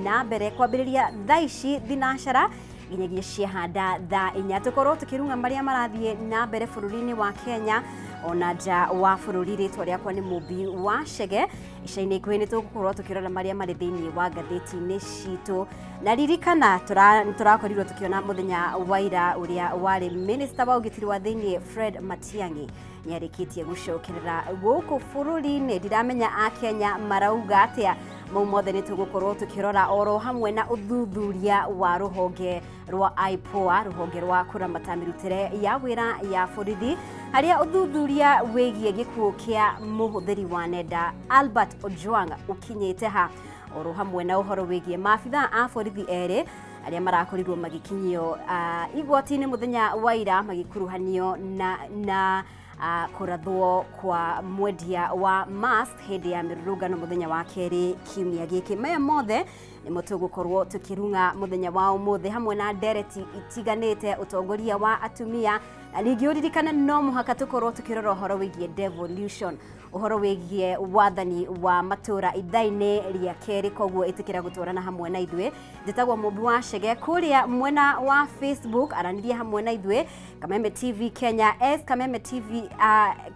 na mbere kwambĩrĩria thaa ici thinacara nginyagia ciahanda thaa 4 tukorwo tukirunga maria marathie na mbere bũrũri-inĩ wa Kenya ona nja wa bũrũri. Rĩtwa rĩakwa nĩ Mũmbi wa Chege. Ica-inĩ ikuhĩ nĩ tũgũkorwo tukirora maria marĩ thĩinĩ wa ngathĩti-inĩ citũ, na ririkana tũrakorirwo tukiona mũthenya wa ira ũrĩa warĩ Minister wa ũgitĩri wa thĩinĩ Fred Matiang'i nĩarĩkĩtie gũcokerera gũkũ bũrũri-inĩ. Ndiramenya a Kenya marauga atĩa, mau mothe nĩ tũgũkorwo tukirora oro hamwe na ũthuthuria wa rũhonge rwa IPOA, rũhonge rwa kũramata mĩrutĩre ya wĩra ya borithi, harĩa ũthuthuria wĩgiĩ gĩkuũ kĩa mũhũthĩri wa nenda Albert Ojwang ũkinyĩte ha, oro hamwe na ũhoro wĩgiĩ maabithaa a borithi erĩ arĩa marakorirwo magĩkinyio igoti-inĩ mũthenya wa ira magĩkuruhanio na kũrathwo kwa mwendia wa mask hĩndĩ ya mĩrũrũngano mũthenya wa kerĩ kiumia gĩkĩ. Maya mothe nĩmo tũgũkorwo tukirunga mũthenya wa ũmũthĩ, hamwe na ndereti itiganĩte, ũtongoria wa atumia, na ningĩ ũririkane no mũhaka tũkorwo tukirora ũhoro wĩgiĩ devolution, ũhoro wĩgiĩ wathani wa matũra ithaa-inĩ rĩa kerĩ, koguo ĩtĩkĩra gũtwarana hamwe na ithuĩ. Njĩtagwo Mũmbi wa Chege, kũrĩa mwena wa Facebook aranĩria hamwe na ithuĩ Kameme TV Kenya,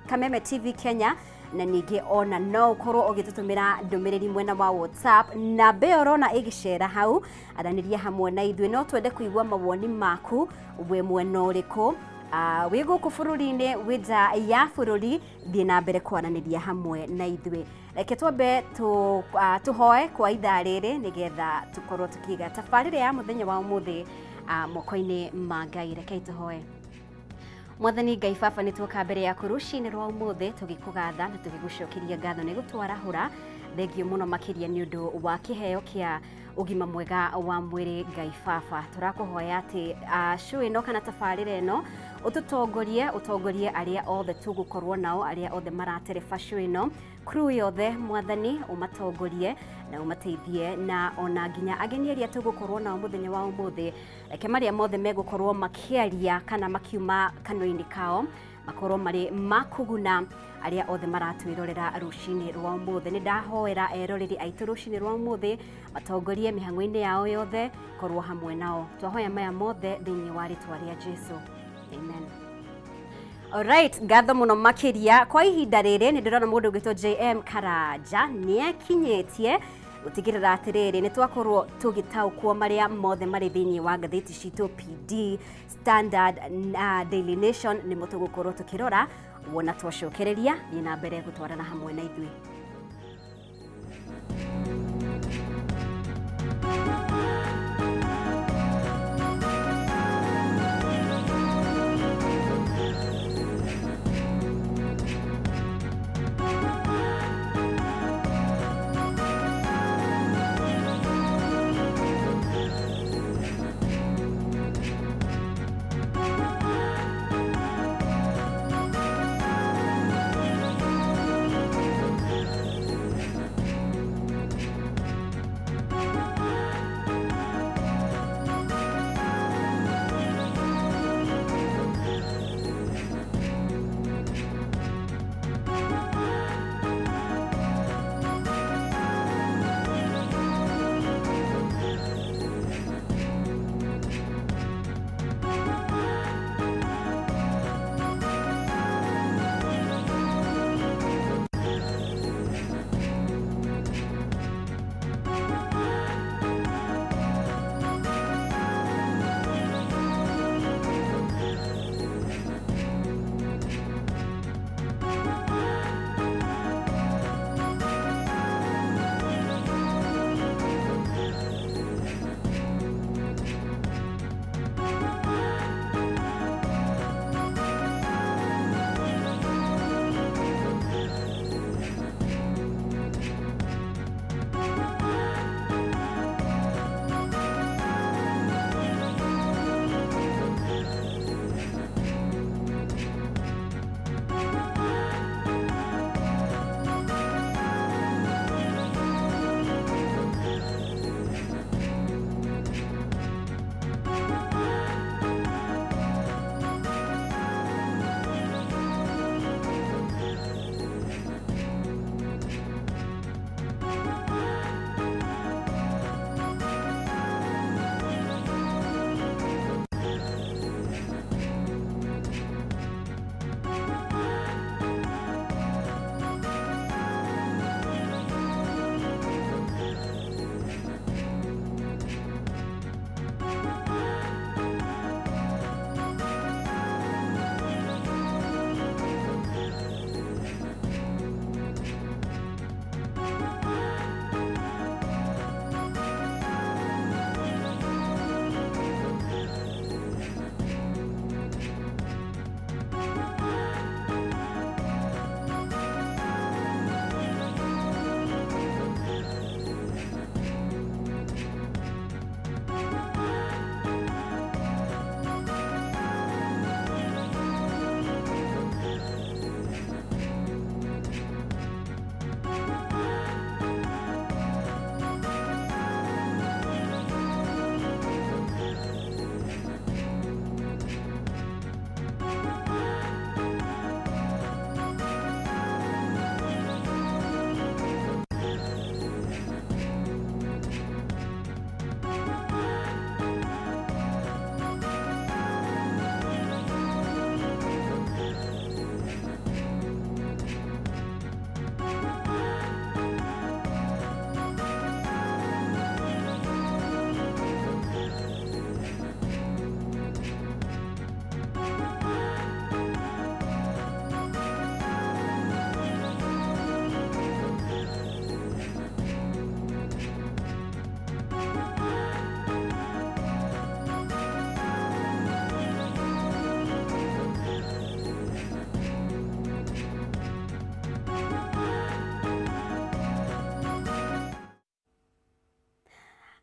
Kameme TV Kenya, na ningĩ ona no ũkorwo ũgĩtũtũmĩra ndũmĩrĩri mwena wa WhatsApp na beorona ĩgĩcera hau, aranĩria hamwe na ithuĩ. No twende kũigua mawoni maku we mwena ũrĩkũ wĩ gũkũ bũrũri-inĩ, wĩ nja ya bũrũri, thiĩ na mbere kwaranĩria hamwe na ithuĩ. Reke twambe tũhoe kwa ithaa rĩrĩ nĩgetha tũkorwo tũkĩiga tabarĩra ya mũthenya wa ũmũthĩ moko-inĩ ma Ngai. Rekei tũhoe. Mwathani Ngai Baba, nĩ tuoka mbere yaku rũcinĩ rwa ũmũthĩ tũgĩkũgatha na tũgĩgũcokeria ngatho nĩ gũtwarahũra. Thengio mũno makĩria nĩ ũndũ wa kĩheo kĩa ũgima mwega wa mwĩrĩ. Ngai Baba, tũrakũhoya atĩ show ĩno kana tabarĩra ĩno ũtongorie arĩa othe tũgũkorwo nao, arĩa othe maratereba show ĩno, crew yothe Mwathani ũmatongorie na ũmateithie, na ona nginya ageni arĩa tũgũkorwo nao mũthenya wa ũmũthĩ, reke marĩa mothe megũkorwo makĩaria kana makiuma kanua-inĩ kao makorwo marĩ makũguna arĩa othe maratwĩrorera rũcinĩ rwa ũmũthĩ. Nĩ ndahoera eroreri aitũ rũcinĩ rwa ũmũthĩ matongorie mĩhang'o-inĩ yao yothe, korwo hamwe nao. Twahoya maya mothe thĩinĩ wa rĩtwa rĩa Jesũ, amen. Alright, ngatho mũno makĩria kwa ihinda rĩrĩ. Nĩ ndĩrona mũndũ ũgĩtwo JM Karanja nĩekinyĩtie gũtigĩrĩra atĩrĩrĩ nĩ twakorwo tũgĩtaũkwo marĩa mothe marĩ thĩinĩ wa ngathĩti citũ PD, Standard, Daily Nation, nĩmo tũgũkorwo tũkĩrora wona twacokereria thiĩ na mbere gũtwarana hamwe na ithuĩ.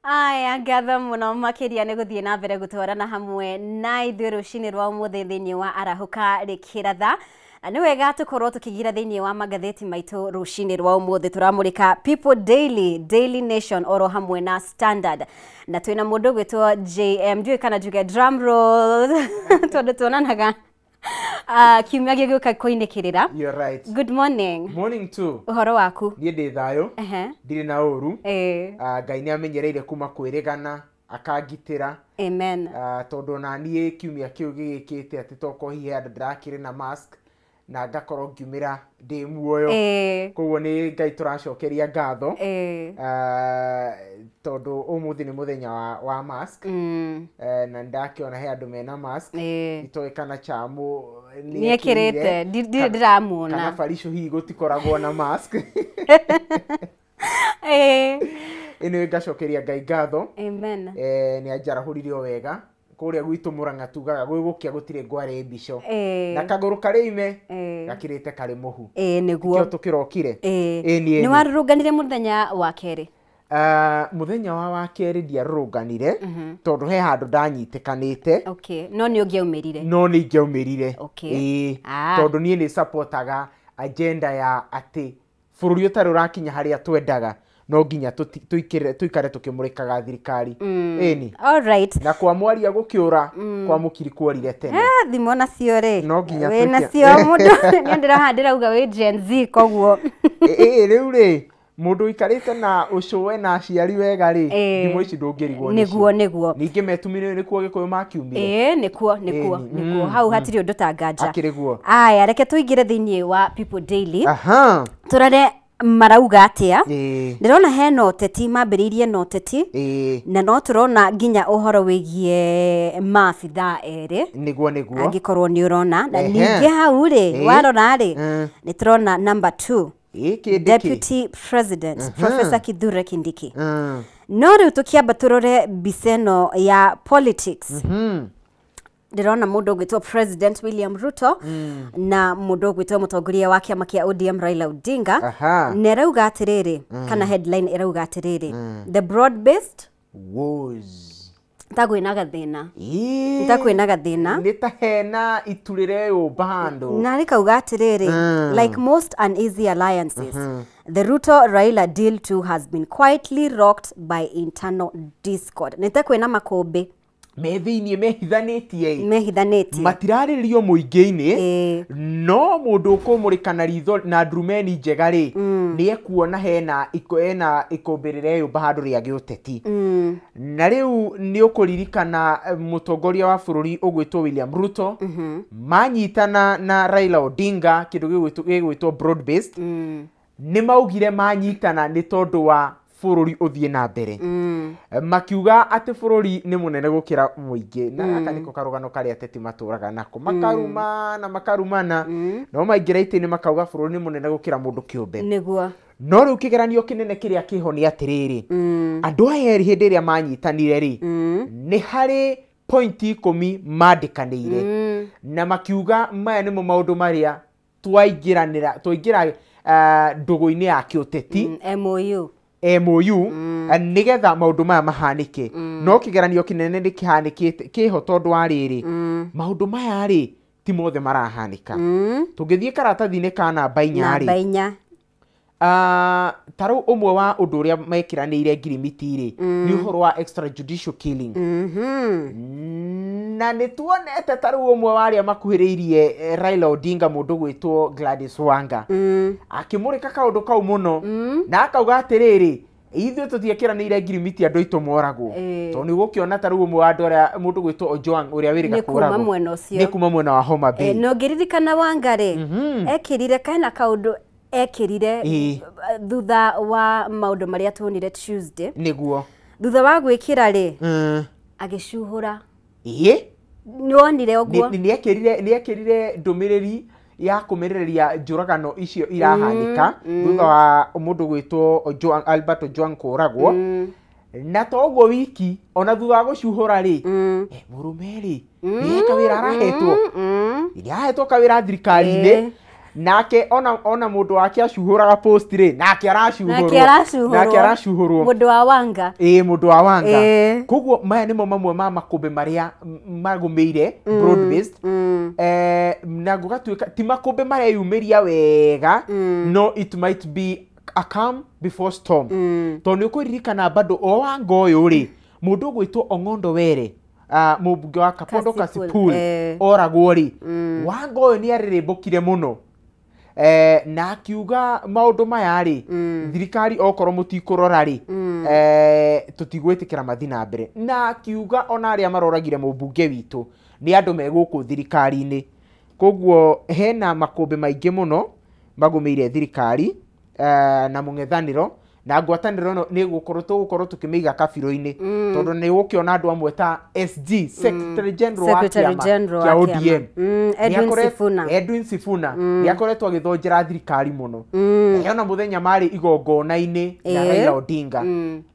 Aya ngatho muno makiria ni guthie na mbere gutwarana hamwe na ithuĩ rũcinĩ rwa ũmũthĩ thĩinĩ wa Arahũka Rĩkĩratha. Na nĩ wega tukorwo tukigira thĩinĩ wa magatheti maitũ rũcinĩ rwa ũmũthĩ turamũrĩka People Daily, Daily Nation oro hamwe na Standard. Na twĩna mũndũ gwĩtwo JM, ndiũĩ kana njuge drum roll tondũ tuonanaga kiumia gĩgĩũka kũinĩkĩrĩra. You're right. Good morning. Morning too. Ũhoro waku? Niĩ ndĩ thayũ. Ndirĩ na ũru. Ngai nĩ amenyereire kuma kwĩrĩgana akangitĩra. Amen. Tondũ na niĩ kiumia kĩu gĩgĩkĩte atĩ toko hihi andũ ndĩrakĩrĩ na mask na ngakorwo ngiumĩra ndĩ muoyo. Koguo nĩ Ngai tũracokeria ngatho. Tondũ ũmũthĩ nĩ mũthenya wa mask. Na ndakĩona he andũ mena mask. Itoĩ kana Chamu nĩekĩrĩte ndiramuona. Kana Farisho hihi gũtikoragwo na mask. Ĩno ngacokeria Ngai ngatho. Amen. Nĩ anjarahũrire o wega. Kũrĩa gwitũ Mũrang'a tugaga gwĩgũkĩa gũtirĩ ngware mbico. Na kagũrũ karĩ ime gakĩrĩte karĩ mũhu. Nĩguo Kĩo tũkĩrokire. Nĩ warũrũnganire mũthenya wa kerĩ? Mũthenya wa kerĩ ndiarũrũnganire tondũ he handũ ndanyitĩkanĩte. No nĩ ũngĩaumĩrire? No nĩ ingĩaumĩrire. Tondũ niĩ nĩ supportaga agenda ya atĩ bũrũri ũtarĩ ũrakinya harĩa twendaga no nginya tuikare tukimurikaga thirikari. All right. Na kwa mwaria gũkĩũra kwa mũkiri kuorire tene. Thimo nacio rĩ. No nginya we nacio mũndũ nĩ ndĩrauga wĩ Gen Z koguo. Rĩu rĩ mũndũ ikarĩte na ũcũwe na aciari wega rĩ thimo ici ndũngĩrigwo nĩcio. Nĩguo. Ningĩ metumire nĩkuo Gĩkũyũ makiumire. Nĩkuo hau hatirĩ ũndũ ta nganja. Akĩrĩguo. Aya reke tũingĩre thĩinĩ wa People Daily. Tũrore marauga atĩa. Ndĩrona hena ũteti mambĩrĩirie na ũteti na no tũrona nginya ũhoro wĩgiĩ maabitha erĩ. Nĩguo angĩkorwo nĩ ũrona na ningĩ hau rĩ warora rĩ nĩ tũrona number 2 Deputy President Professor Kithure Kindiki. No rĩu tũkĩamba tũrore mbica ĩno ya politics. Ndĩrona mũndũ gwĩtwo President William Ruto na mũndũ gwĩtwo mũtongoria wa kĩama kĩa ODM Raila Odinga. Na ĩrauga atĩrĩrĩ kana headline ĩrauga atĩrĩrĩ the broad-based woes. Takwĩna gathĩna. Nĩ ta hena iturĩre yũmba handũ. Na rĩkauga atĩrĩrĩ like most uneasy alliances the Ruto-Raila deal too has been quietly rocked by internal discord. Nĩ ta kwĩna makũmbĩ me thĩinĩ mehithanĩtie matirarĩrio mũingĩ-inĩ no mũndũ ũkũmũrĩka na ritho na ndurumeni njega rĩ nĩ ekuona hena ikũmbĩrĩre yũmba handũ rĩa gĩũteti. Na rĩu nĩ ũkũririkana mũtongoria wa bũrũri ũgwĩtwo William Ruto manyitana na Raila Odinga kĩndũ gĩgwĩtwo broad based. Nĩ maugire manyitana nĩ tondũ wa bũrũri ũthiĩ na mbere. Makiuga atĩ bũrũri nĩ mũnene gũkĩra mũingĩ na aka nĩko karũgano karĩa ateti matũraga nako makarumana no maingĩra itĩ-inĩ makauga bũrũri nĩ mũnene gũkĩra mũndũ kĩũmbe. Nĩguo. No rĩu kĩgeranio kĩnene kĩrĩa kĩho nĩ atĩrĩrĩ andũ aya erĩ hĩndĩ ĩrĩa manyitanire rĩ nĩ harĩ point 10 mandĩkanĩire na makiuga maya nĩmo maũndũ marĩa twaingĩra ndũgũ-inĩ ya kĩũteti MOU nigetha maũndũ maya mahanĩke. No kĩgeranio kĩnene nĩ kĩhanĩkĩte kĩho tondũ wa rĩrĩ maũndũ maya rĩ ti mothe marahanĩka. Tũngĩthiĩ karatathi-inĩ ka namba 4 rĩ tarũ ũmwe wa ũndũ ũrĩa mekĩranĩire ngirimiti rĩ nĩ ũhoro wa extrajudicial killing. Na nĩ tuonete tarũ ũmwe wa arĩa makuhĩrĩirie Raila Odinga mũndũ gwĩtwo Gladys Wanga akĩmũrĩka kaũndũ kau mũno na akauga atĩrĩrĩ ithuĩ tũtiekĩranĩire ngirimiti andũ aitũ moragwo tondũ nĩ gũkĩona tarũ ũmwe wa andũ arĩa mũndũ gwĩtwo Ojwang ũrĩa wĩrĩga kũragwo nĩ kuma mwena wa Homa Bay. No ngĩririkana Wanga rĩ ekĩrire kana kaũndũ ekĩrire thutha wa maũndũ marĩa tuonire Tuesday. Nĩguo. Thutha wa gwĩkĩra rĩ agĩcuhũra. Nĩwonire ũguo? Nĩekĩrire ndũmĩrĩri ya kũmereria njũragano icio irahanĩka thutha wa mũndũ gwĩtwo Albert Ojwang kũragwo. Na to ũguo wiki ona thutha wa gũcuhũra rĩ mũrũme rĩ nĩ kawĩra arahetwo kawĩra thirikari-inĩ nake ona mundu wake acuhuraga post ri nake aracuhurwo mundu wa wanga mundu wa wanga koguo maya nimo mamwe ma makumbi maria magumeire broad based na gugatuika ti makumbi maria yumiria wega no it might be a calm before storm to ni ukuririkana bado o wanga uyu ri mundu gwitwo Ong'ondo Were mubunge wa Kapondo Kasipul oragwo ri wanga uyu ni aririmbukire muno na akiuga maundu maya ri thirikari okoro mutikurora ri tutigwetikira mathina mbere na akiuga ona aria maroragire mubunge witu ni andu meguku thirikari-ini koguo hena makumbi maingi muno magumeire thirikari na mung'ethaniro na ngwataniro no ni gukorwo tukimiga kabiro-ini tondu ni gukiona andu amwe ta SG Secretary General wa kia ODM Edwin Sifuna ni akoretwo agithonjera thirikari muno ona muthenya mari igongona-ini na Raila Odinga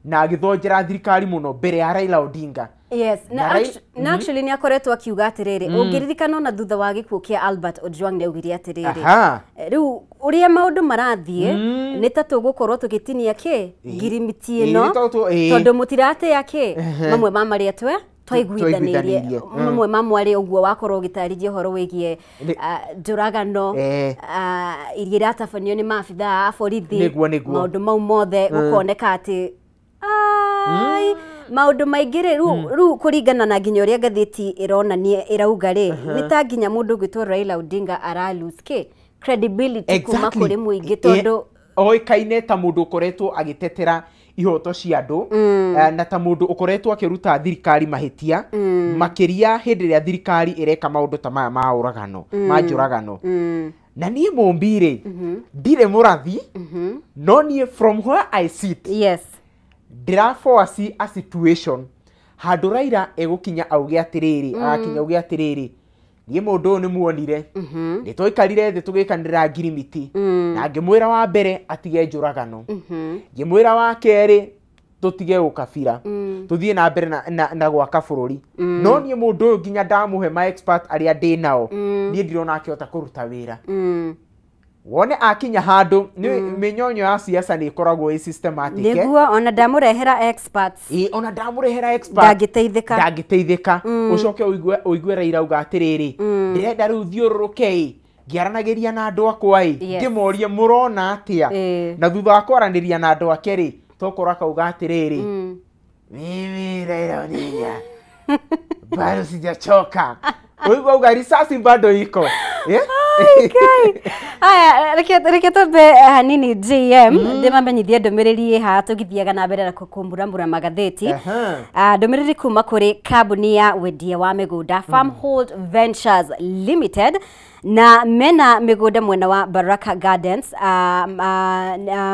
na agithonjera thirikari muno mbere ya Raila Odinga. Yes, na actually ni akoretwo akiuga atiriri ungiririkana ona thutha wa gikuo kia Albert Ojwang ni augire atiriri riu uria maundu marathie ni ta tugukorwo tugitinia ki ngirimiti ino tondu mutirate yake mamwe ma maria twaiguithanirie mamwe mamwari uguo wakorwo ugitaririe horo wigie njuragano iria iratabanio ni maabitha a borithi maundu mau mothe gukoneka ati maundu maingi ru kuringana na nginya uria ngathiti ironania irauga ri ni ta nginya mundu gwitwo Raila Odinga ara lose credibility kuma kuri muingi tondu oikaine ta mundu ukoretwo agitetera ihoto cia andu na ta mundu ukoretwo akiruta thirikari mahitia makiria hindi ria thirikari ireka maundu ta maya ma uragano ma njuragano na nie mumbire ndire murathi no nie from where I sit ndirafoasi a situation handu Raila egukinya auge atiriri akinya auge atiriri nie mundu ni muonire ni toikarire thi tugikanira ngirimiti na ngimwira wa mbere atige njuragano ngimwira wa keri tutige ukabira tuthie na mbere na gwaka bururi no nie mundu uyu nginya ndamuhe ma expert aria ndi nao nie ndirona akiota kuruta wira wone akinya handu ni minyonyo ya siasa ni ikoragwo i systematic niguo ona ndamurehera experts ona ndamurehera expert ndagiteithika ucoke uigue Raila uga atiriri ndirenda riu thiururuke ngiaranagiria na andu akwa ngimorie murona atia na thutha wa kwaraniria na andu ake ri tokora kauga atiriri mimi Raila Odinga bado sijachoka uigue uga risasi bado iko aya reke tobe hanini GM ndimamenyithie ndumiriri ha tugithiaga na mbere na kukumbura magatheti ndumiriri kuma kuri kambuni ya wendia wa migunda Farmhold Ventures Limited na mena migunda mwena wa Baraka Gardens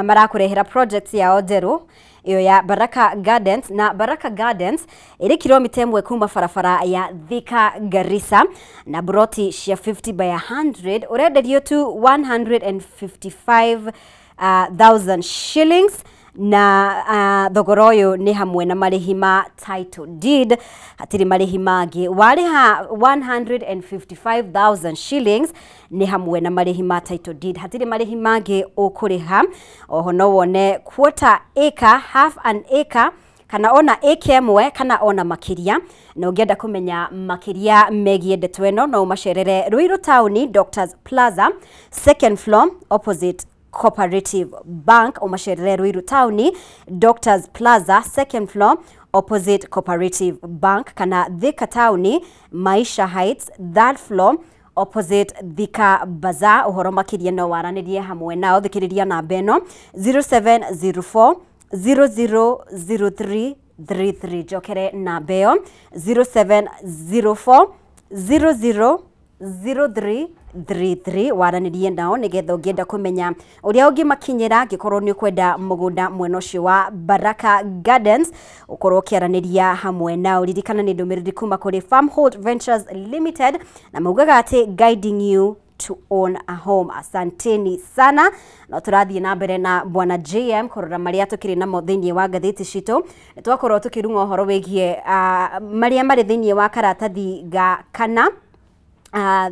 marakurehera projects yao njeru iyo ya Baraka Gardens na Baraka Gardens iri kilomita imwe kuma barabara ya Thika Garissa na broti cia 50 by 100 urenderio tu 155,000 shillings na thogora uyu ni hamwe na marihi ma title deed hatiri marihi mangi wariha 155,000 shillings ni hamwe na marihi ma title deed hatiri marihi mangi ukuriha oho no wone quarter acre half an acre kana ona acre imwe kana ona makiria na ungienda kumenya makiria megie ndeto ino no macerere Ruiru Town Doctors Plaza second floor opposite Cooperative Bank umasherere Ruiru Town Doctors Plaza second floor opposite Cooperative Bank kana Thika Town Maisha Heights third floor opposite Thika Bazaar uhoro makiria no waranirie hamwe nao thikiriria namba eno 0704 000333 jokere namba eo 0704 000333 waranirie nao nigetha ungienda kumenya uria ungimakinyira gikorwo ni kwenda mugunda mwena ucio wa Baraka Gardens ukorwo kiaraniria hamwe nao ririkana ni ndumiriri kuma kuri Farmhold Ventures Limited na maugaga ati guiding you to own a home. Asanteni sana na turathie na mbere na bwana JM korora maria tukiri namo thiini wa gatheti cito twakorwo tukirunga uhoro wigie maria mari thiini wa karatathi ga kana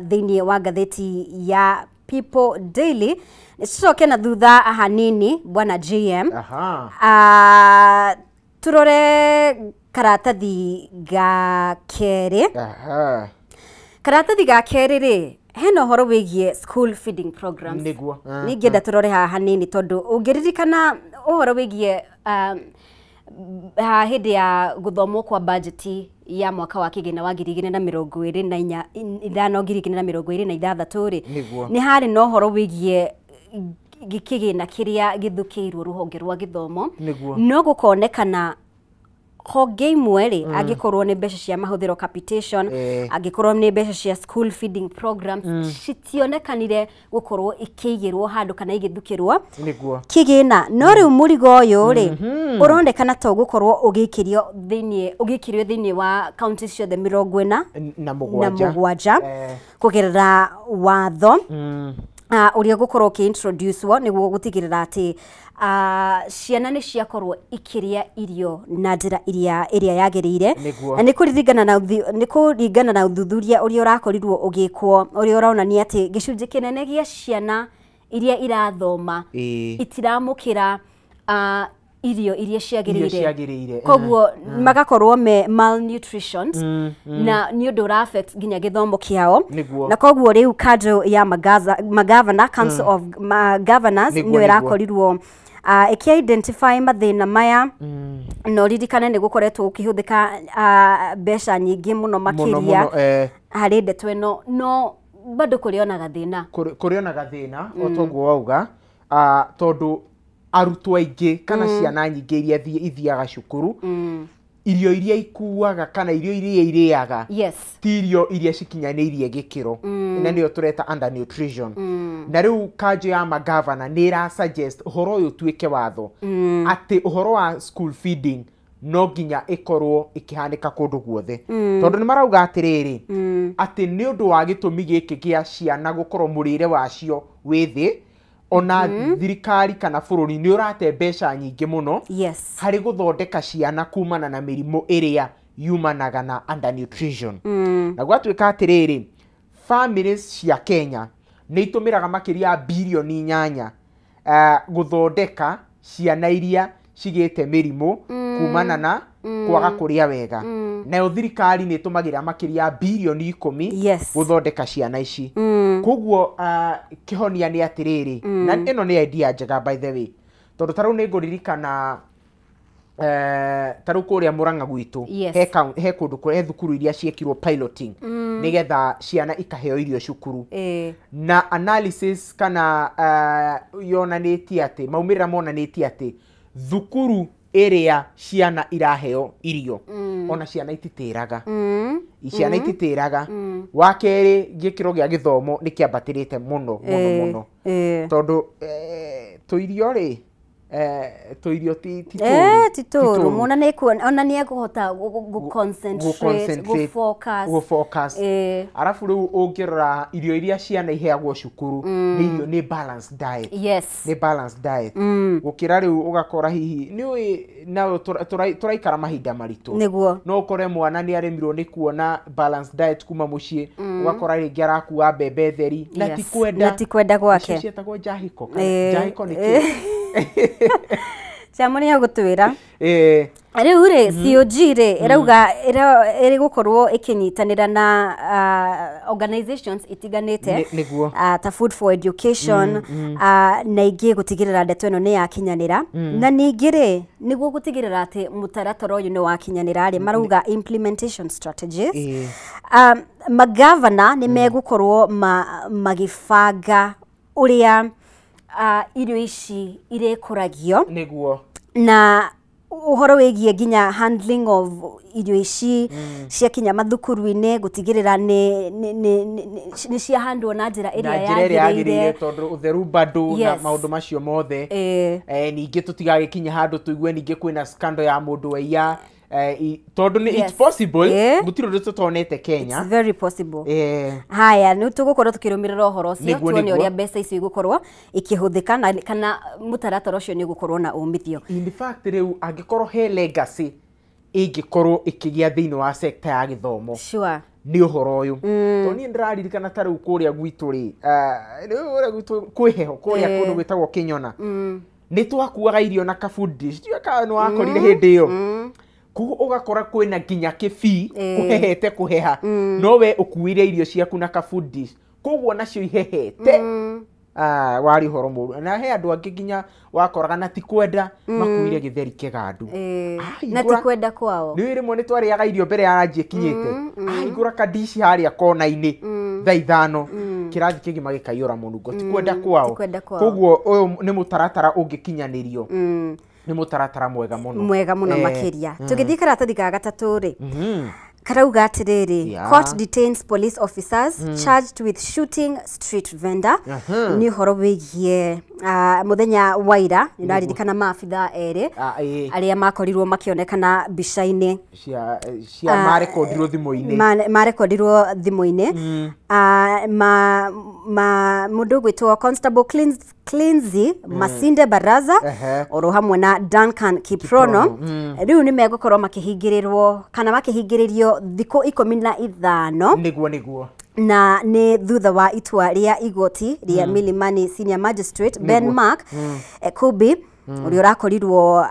thiini wa gatheti ya People Daily. Nĩcoke na thutha hanini bwana GM. Turore karatathi ga keri. Karatathi ga keri ri hena horo wigie school feeding programs. Niguo. Ningenda turore hanini tondu ungiririkana uhoro wigie hindi ya guthomwo kwa budget ya mwaka wa kigina wa 2025 ri ni hari no horo wigie gikigina kiria githukiirwo ruhonge rwa githomo no gukonekana honge imwe ri angikorwo ni mbeca cia mahuthiro capitation angikorwo ni mbeca cia school feeding programs citionekanire gukorwo ikigirwo handu kana igithukirwo kigina no riu murigo uyu ri urondekana to gukorwo ugikirio thiini wa county cio the 47 kugerera watho uria gukorwo ki introduce wo niguo gutigirira ati ciana ni ciakorwo ikiria irio na njira iria yagirire na ni kuringana na uthuthuria uria urakorirwo ugikwo uria uronania ati gicunji kinene gia ciana iria irathoma itiramukira irio iria ciagirire koguo magakorwo me malnutrition na ni undu ura affect ginya githomo kiao na koguo riu kadro ya magavana council of governors ni irakorirwo iki-identify mathina maya no ririkane ni gukoretwo ukihuthika mbeca nyingi muno makiria hari ndeto ino no bado kurionaga thina otoguo wauga tondu arutwo aingĩ kana ciana nyingĩ iria ithiaga cukuru irio iria ikuaga kana irio iria iriaga ti irio iria cikinyanĩirie gĩkĩro na nĩyo tureta undernutrition na rĩu kanjũ ya magavana nĩ ĩra suggest ũhoro ũyũ tuĩke watho atĩ ũhoro wa school feeding no nginya ikorwo ikihanĩka kũndũ guothe tondũ nĩ marauga atĩrĩrĩ atĩ nĩ ũndũ wa gĩtũmi gĩkĩ gĩa ciana gũkorwo mũrĩre wacio wĩ thĩ ona thirikari kana bururi ni urate mbeca nyingi muno hari guthondeka ciana kumana na mirimu iria yumanaga na undernutrition na gwatuika atiriri families cia Kenya ni itumiraga makiria bilioni 8 guthondeka ciana iria cigite mirimu kumana na kwaga kuria wega na thirikari ni itumagira makiria bilioni 10 guthondeka ciana ici koguo kihonia ni atiriri na ino ni idea njega by the way tondu taru ni nguririkana taru kuria Murang'a gwitu he kundu kure thukuru iria ciekirwo piloting nigetha ciana ikaheo irio cukuru na analysis kana yonanitie ati maumirira monanitie ati thukuru area ciana iraheo irio ona ciana ititiraga ciana ititiraga wakeri gikiro gia githomo nikiambatirite muno tondu tuirio ri tuirio tituru mona ni ona ni akuhota concentrate go focus arafu riu ungirora irio iria ciana iheagwo cukuru ni balanced diet ni balanced diet gukira riu ugakora hihi ni nayo turaikara mahinda maritu no ukore mwana ni aremirwo ni kuona balanced diet kuma mucii ugakora ringi arakuwa mbembe theri na tikwenda gwake cietagwo jahiko ni Chamoni ya gutwira riu ri COG ri irauga iri gukorwo ikinyitanira na organizations itiganite ta Food for Education na ingi gutigirira ndeto ino ni yakinyanira na ningi ri niguo gutigirira ati mutaratara uyu ni wakinyanira ri marauga implementation strategies magavana ni megukorwo magifanga uria irio ici irekuragio niguo na uhoro wigie ginya handling of irio ici cia kinya mathukuru-ini gutigirira ni cia handwo na njira iria yagirire tondu utheru bado na maundu macio mothe ningi tutigagikinya handu tuigue ningi kwina scandal ya mundu waiya tondu ni it's possible gutiro ndu tutonete Kenya it's very possible haya ni tugukorwo tukirumirira uhoro ucio tuone uria mbeca icio igukorwo ikihuthika kana mutaratara ucio ni gukorwo na umithio in fact riu angikorwo he legacy ingĩkorwo ĩkĩgĩa thĩinĩ wa sector ya gĩthomo Sure. nĩ ũhoro ũyũ to niĩ ndĩraririkana ta rĩu kũrĩa gwitũ rĩ kwĩ heho kũrĩa kũndũ gwĩtagwo Kĩnyona nĩ twakuaga irio na kabundi ndiũĩ kana nĩ wakorire hĩndĩ ĩyo koguo ũgakora kwĩna nginya kĩbii kũhehete kũheha no we ũkuire irio ciaku na kabundi koguo nacio ihehete wari horo mũru na he andũ angĩ nginya wakoraga na ti kwenda makuire gĩtheri kĩgandu na ti kwenda kwao nĩ rĩmwe nĩ twarĩaga irio mbere ya ranji ĩkinyĩte igũra kandici harĩa kona-inĩ thaa ithano kĩrathi kĩgima gĩkaiyũra mũnungo ti kwenda kwao koguo ũyũ nĩ mũtaratara ũngĩkinyanĩrio nĩ mũtaratara mwega mũno makĩria tũgĩthiĩ karatathi ka gatatũ rĩ karauga atĩrĩrĩ court detains police officers charged with shooting street vendor nĩ ũhoro wĩgiĩ mũthenya wa ira nĩndaririkana maabitha erĩ arĩa makorirwo makĩonekana mbica-inĩ marekondirwo thimũ-inĩ mũndũ ũgwĩtwo Constable Clinzy Masinde Baraza oro hamwe na Duncan Kiprono rĩu nĩ megũkorwo makĩhingĩrĩrwo kana makĩhingĩrĩrio thikũ 15 nĩguo na nĩ thutha wa itua rĩa igoti rĩa Milimani Senior Magistrate Ben Mark Kubi ũrĩa ũrakorirwo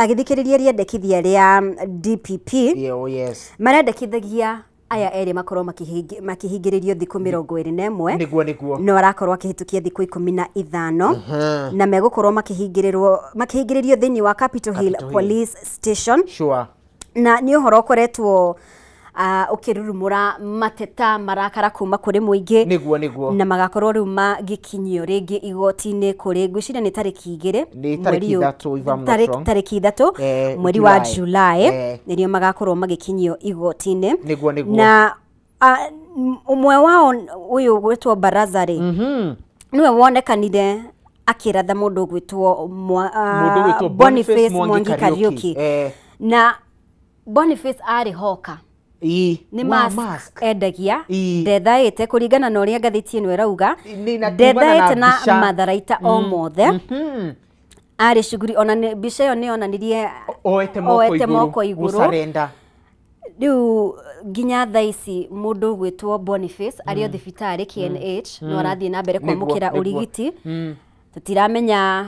agĩthikĩrĩria rĩendekithia rĩa DPP marendekithagia aya erĩ makorwo makĩhingĩrĩrio thikũ 21 nĩguo no arakorwo akĩhĩtũkia thikũ 15 na megũkorwo makĩhingĩrĩrio thĩinĩ wa Capitol Hill Police Station na nĩ ũhoro ũkoretwo ukirurumura mateta marakara kuma kuri muingi niguo na magakorwo riu magikinyio ringi igoti-ini kuri ngwiciria ni tariki 2 tariki 3 mweri wa July nirio magakorwo magikinyio igoti-ini na umwe wao uyu gwitwo Baraza ri niwe wonekanire akiratha mundu gwitwo Boniface Mwangi Kariuki na Boniface ari hoka ni mask endagia ndethaĩte kũringana na ũrĩa ngathĩti ĩno ĩrauga ndethaĩte na matharaita o mothe arĩ cuguri ona mbica ĩyo nĩ onanirie oete moko igũrũ rĩu nginya thaa ici mũndũ gwĩtwo Boniface arĩ o thibitarĩ KNH no arathiĩ na mbere kwamũkĩra ũrigiti tũtiramenya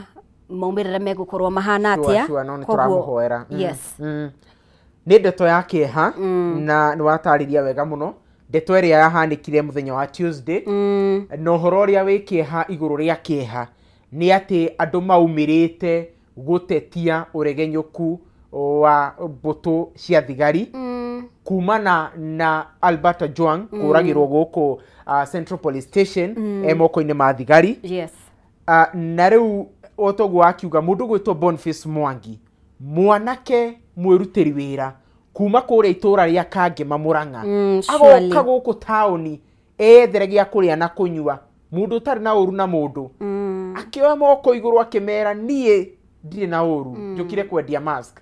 maumĩrĩra megũkorwo mahana atĩa koguo yes nĩ ndeto ya kĩeha na nĩ watarĩria wega mũno ndeto ĩrĩa yahanĩkire mũthenya wa Tuesday na ũhoro ũrĩa wĩ kĩeha igũrũ rĩa kĩeha nĩ atĩ andũ maumĩrĩte gũtetia ũregenyũku wa mbũtũ cia thigari kumana na Albert Ojwang kũragĩrwo gũkũ Central Police Station moko-inĩ ma thigari na rĩu otoguo akiuga mũndũ gwĩtwo Boniface Mwangi mwanake mwĩrutĩri wĩra kuma kũrĩa itũra rĩa Kangema Mũrang'a agoka gũkũ taũni ethere gĩa kũrĩa na kũnyua mũndũ ũtarĩ na ũru na mũndũ akĩoya moko igũrũ akĩmera niĩ ndirĩ na ũru njũkire kwendia mask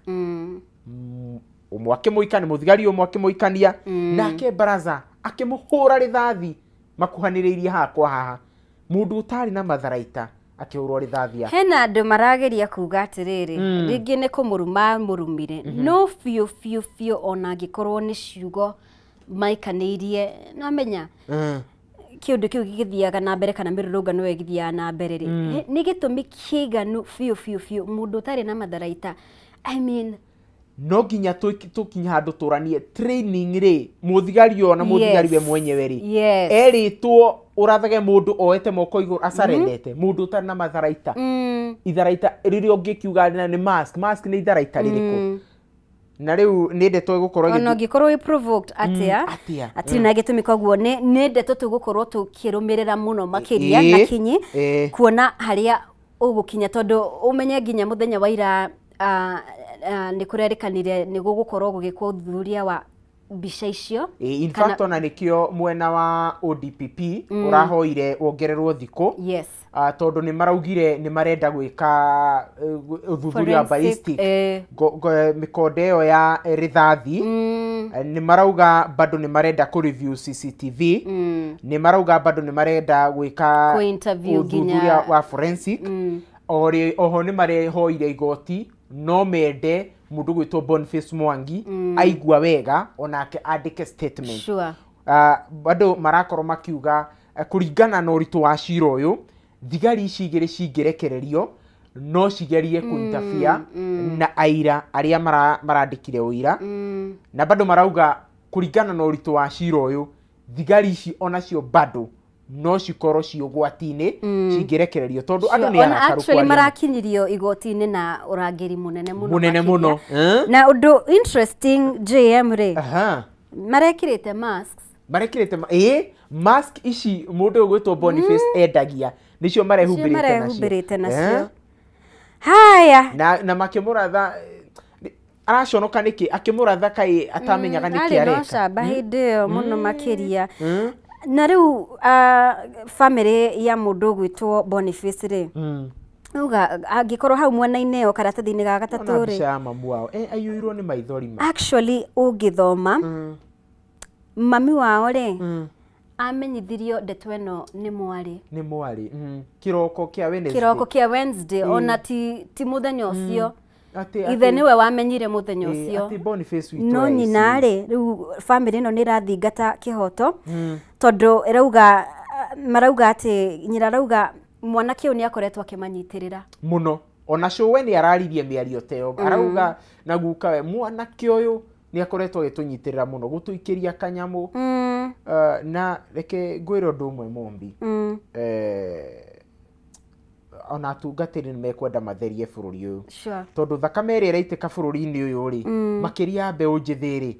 ũmwe akĩmũikania mũthigari ũmwe akĩmũikania nake Baraza akĩmũhũra rithathi makuhanĩrĩirie haha kwa haha mũndũ ũtarĩ na matharaita akĩhũrwo rithathi hena andũ marageria kuga atĩrĩrĩ rĩngĩ nĩ kũmũruma mũrumire no biũ ona angĩkorwo nĩ ciugo maikanĩirie namenya kĩũndũ kĩu gĩgĩthiaga na mbere kana mĩrũrũngano ĩyo ĩgĩthiaga na mbere rĩ nĩ gĩtũmi kĩiganu biũ mũndũ ũtarĩ na matharaita I mean no nginya tũkinya handũ tũranie training rĩ mũthigari ona mũthigari we mwenyewe rĩ erĩtwo ũrathage mũndũ oete moko igũrũ acarendete mũndũ ũtarĩ na matharaita itharaita rĩrĩa ũngĩkiuga nĩ mask nĩ itharaita rĩrĩkũ na rĩu nĩ ndeto ĩgũkorwo ona ũngĩkorwo provoked atĩa atĩ na gĩtũmi koguo nĩ ndeto tũgũkorwo tũkĩrũmĩrĩra mũno makĩria na kinyi kuona harĩa ũgũkinya tondũ ũmenye nginya mũthenya wa ira nĩ kũrerikanire nĩ gũgũkorwo gũgĩkwo ũthuthuria wa mbica icio in fact ona nĩkĩo mwena wa ODPP ũrahoire wongererwo thikũ tondũ nĩ maraugire nĩ marenda gwĩka ũthuthuria wa ballistic mĩkonde ĩyo ya rithathi nĩ marauga bado nĩ marenda kũ review CCTV nĩ marauga bado nĩ marenda gwĩka ũthuthuria wa forensic oho nĩ marehoire igoti no mende mundu gwitwo Boniface Mwangi aigua wega onake andike statement. Sure. Bado marakorwo makiuga kuringana na uritu wa cira uyu thigari ici igiri cingirekererio no cigerie kuinterfere na aira aria marandikire uira na bado marauga kuringana na uritu wa cira uyu thigari ici onacio bado no cikorwo ciugwati-ini cingirekererio tondu andu ni arakaru actually marakinyirio igoti-ini na urangiri munene muno na undu interesting JM ri marekirite masks mask ici mundu gwitwo Boniface endagia nicio marehumbirite nacio haya na makimuratha araconoka niki akimuratha kai atamenyaga niki areka no camba hindi iyo muno makiria na riu family ya mundu gwitwo Boniface ri uga angikorwo hau mwena-ini iyo karatathi-ini ga gatatu ri mamu wao ayuirwo ni maithori actually ungithoma mami wao ri amenyithirio ndeto ino ni mwari kiroko kia Wednesday ona ti muthenya ucio ithe niwe wamenyire muthenya ucio no nyina ri riu family ino ni rathingata kihoto tondu irauga marauga ati nyina rauga mwana kiu ni akoretwo akimanyitirira muno ona showe ni araririe miario teo arauga na guka we mwana kiuyu ni akoretwo agitunyitirira muno gutuikiria kanyamu na reke ngwire undu umwe Mombi ona atungatiri ni mekwenda matherie bururi uyu tondu thakame iri iraitika bururi-ini uyu ri makiria mbeu njithiri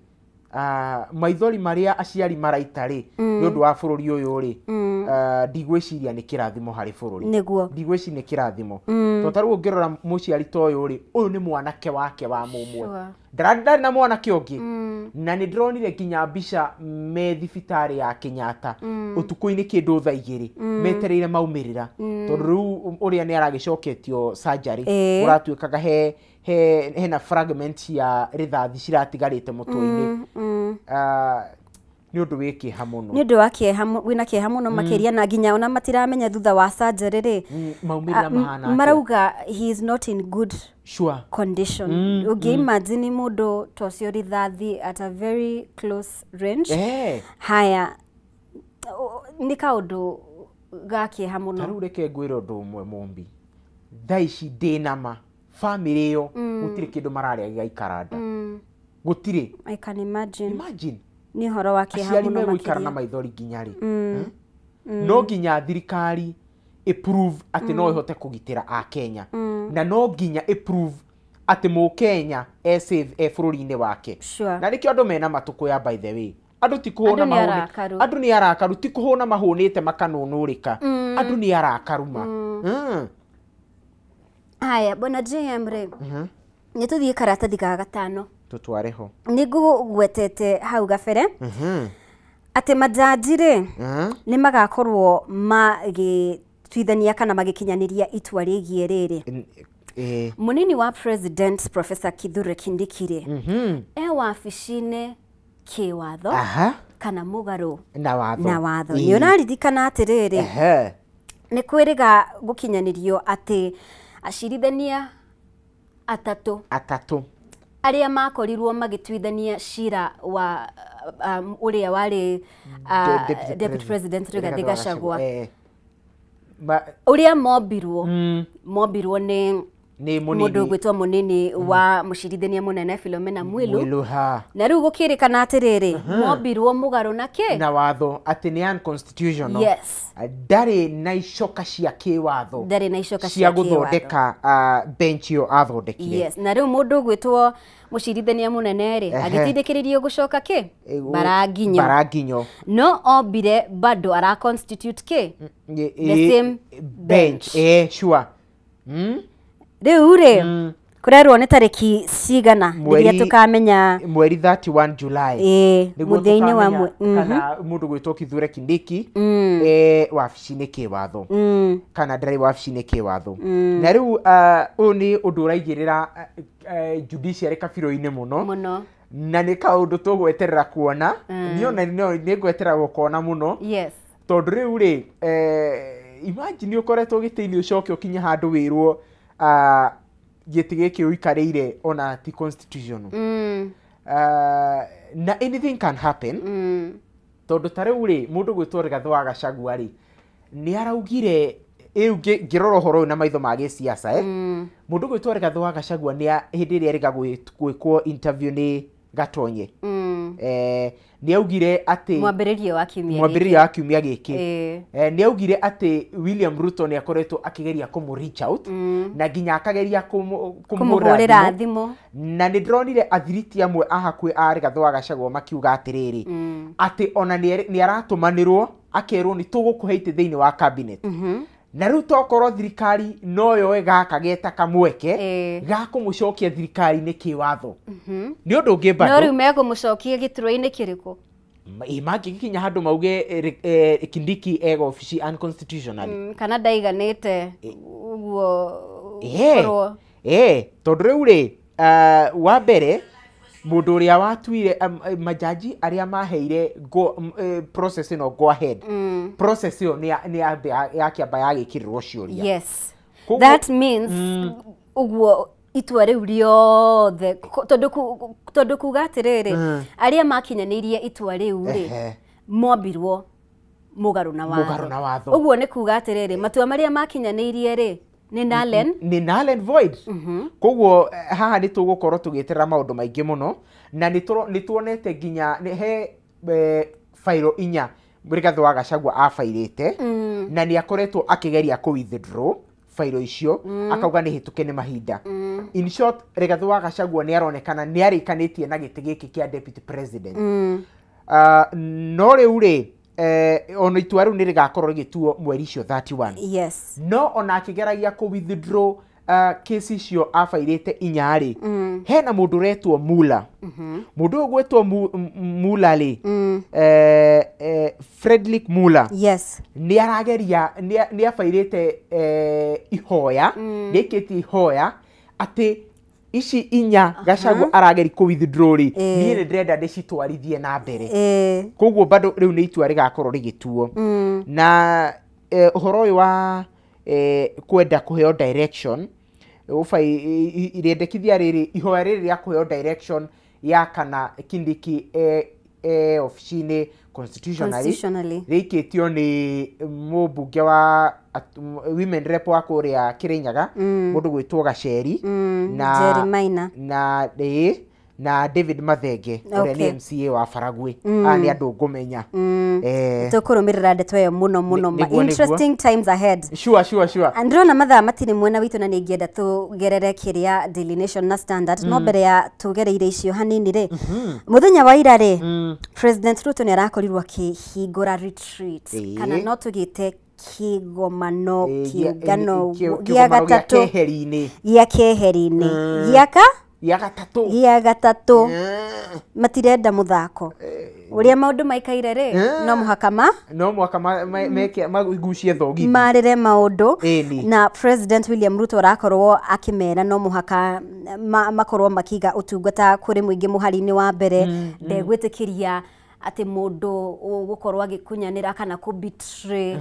maithori maria aciari maraita ri ni undu wa bururi uyu ri ndigwiciria ni kirathimo hari bururi ndigwiciria ni kirathimo to taru ngirora muciari to uyu ri uyu ni mwanake wake wa mumwe ndarandari na mwanake ungi na ni ndronire nginya mbica me thibitari ya Kenyatta utuku-ini kindu thaa 2 metereire maumirira tondu riu uria ni aragicoketio surgery uratuikaga hena fragment ya rithathi ciratigarite mutwe-ini ni undu wi kieha muno ni undu wa kieha wina kieha muno makiria na nginya ona matiramenya thutha wa surgery ri maumirira mahana marauga he is not in good condition imagine mundu tocio rithathi at a very close range haya ni kaundu ga kieha muno taru reke ngwire undu umwe Mombi thaici ndinama family iyo gutire kindu mararia gaikaranda gutire I can imagine ni horo wa kieha muno makiria guikara na maithori nginya ri no nginya thirikari approve ati no ihote kugitira a Kenya na no nginya approve ati mu Kenya save bururi-ini wake na nikio andu mena matuku ya by the way andu tikuhuna mahunite andu ni arakaru tikuhuna mahunite makanunurika andu ni arakaru haya bona JM ri ni tuthie karatathi ga gatano tutwareho ni ngugwetete hau gabere ati majaji ri ni magakorwo magituithania kana magikinyaniria itua rigie riri munini wa president Professor Kithure Kindiki wabici-ini kiwatho kana mugaru na watho ni unaririkana atiriri ni kwiriga gukinyanirio ati acirithania atatu aria makorirwo magituithania cira wa uria wari deputy president Rigathi Gachagua uria mombirwo ni mundu gwitwo munini wa mucirithania munene Philomena Mwilu na riu gukirikana atiriri mombirwo mugaru na watho ati ni unconstitutional ndari na icoka cia kiwatho cia guthondeka bench yo athondekire na riu mundu gwitwo mucirithania munene ri agitindikiririo gucoka baranginyo no ombire bado ara constitute the same bench sure riu ri kurerwo ni tariki cigana riria tukamenya mweri 31 July muthia-ini wa kana mundu gwitwo Kithure Kindiki wabici-ini kiwatho kana ndari wabici-ini kiwatho na riu uyu ni undu uraigirira judiciary kabiro-ini muno na ni kaundu tugweterera kuona niona ni ngweterera gukona muno tondu riu ri imagine ukoretwo giti-ini ucoke ukinye handu wirwo gĩtĩ gĩkĩ ũikarĩire ona ti constitutional. Na anything can happen. Tondũ ta rĩu rĩ mũndũ gwĩtwo Rigathĩ wa Gachagua rĩ nĩ araugire ngĩrora ũhoro ũyũ na maitho ma gĩsiasa mũndũ gwĩtwo Rigathĩ wa Gachagua nĩ hĩndĩ ĩrĩa erĩga gwĩkwo interview nĩ Gatonye nĩ augire atĩ mwambĩrĩrio wa kiumia gĩkĩ nĩ augire atĩ William Ruto nĩ akoretwo akĩgeria kũmũ reach out na nginya akageria kũmũhũrĩra thimũ, na nĩ ndĩronire athiriti amwe a hakuhĩ a Rigathĩ wa Gachagua makiuga atĩrĩrĩ atĩ ona nĩ aratũmanĩrwo akerwo nĩ tũgũkũhe itĩ thĩinĩ wa cabinet. Na rĩu tokorwo thirikari no yoe gaka geta kamweke ga kũmũcokia thirikari-inĩ kĩwatho nĩ ũndũ ũngĩ bado no rĩu megũmũcokia gĩturwa-inĩ kĩrĩkũ mangĩkinya handũ mauge Kindiki ega ofici unconstitutional kana ndaiganĩte ũguo tondũ rĩu rĩ wa mbere mũndũ ũrĩa watuire majaji arĩa maheire process ĩno go ahead process ĩyo nĩ yakĩamba yagĩkĩrĩrwo ciũria. Yes, that means ũguo itua rĩu rĩothe tondũ kuga atĩrĩrĩ arĩa makinyanĩirie itua rĩu rĩ mombirwo mũgarũ na watho. Ũguo nĩ kuga atĩrĩrĩ matua marĩa makinyanĩirie rĩ nĩ null and void. Koguo haha nĩ tũgũkorwo tũgĩeterera maũndũ maingĩ mũno na nĩ tuonete nginya he fairo 4 Rigathĩ wa Gachagua afairĩte na nĩ akoretwo akĩgeria withdraw fairo icio akauga nĩ hĩtũke nĩ mahinda. In short Rigathĩ wa Gachagua nĩ aronekana nĩ arĩkanĩtie na gĩtĩ gĩkĩ kĩa deputy president. No rĩu rĩ ono itua rĩu nĩ rĩgakorwo rĩgĩtuo mweri icio 31. Yes. No ona akĩgeragia withdraw case icio afairĩte 4 rĩ hena mũndũ ũretwo Mula. Mũndũ ũyũ gwĩtwo Mula rĩ Frederick Mula. Yes. Nĩ arageria nĩ afairĩte ihoya nĩkĩtie ihoya atĩ ici 4 Gachagua arageri withdraw rĩ niĩ nĩ ndĩrenda ndĩcitwarithie na mbere. Koguo bado rĩu nĩ itua rĩgakorwo rĩgĩtuo na ũhoro ũyũ wa kwenda kũheo direction irendekithia rĩrĩ ihoya rĩrĩ rĩa kũheo direction ya kana Kindiki ofici-inĩ constitutionally rĩikĩtio nĩ mũmbunge wa women rep wa kũrĩa Kĩrĩnyaga mũndũ gwĩtwo Gacheri na David Mathenge ũrĩa nĩ MCA wa Baragwe. Nĩ andũ ngũmenya tũkũrũmĩrĩra ndeto ĩyo mũno interesting times ahead. Sure. Androna mathaa matirĩ mwena witũ na nĩ ingĩenda tũgerere kĩrĩa Daily Nation na Standard no mbere ya tũgereire icio hanini rĩ mũthenya wa ira rĩ President Ruto nĩ arakorirwo akĩhingũra retreat kana no tũgĩte kĩgomano kĩũngano gĩa gatatũ gĩa keheri-inĩ gĩa gatatũ matirenda mũthako ũrĩa maũndũ maikaire rĩ no mũhaka magucie thogithi marĩre maũndũ na President William Ruto arakorwo akĩmera no mũhaka makorwo makiga ũtungata kũrĩ mũingĩ mũhari-inĩ wa mbere ndegwĩtĩkĩria atĩ mũndũ gũkorwo agĩkunyanĩra kana betray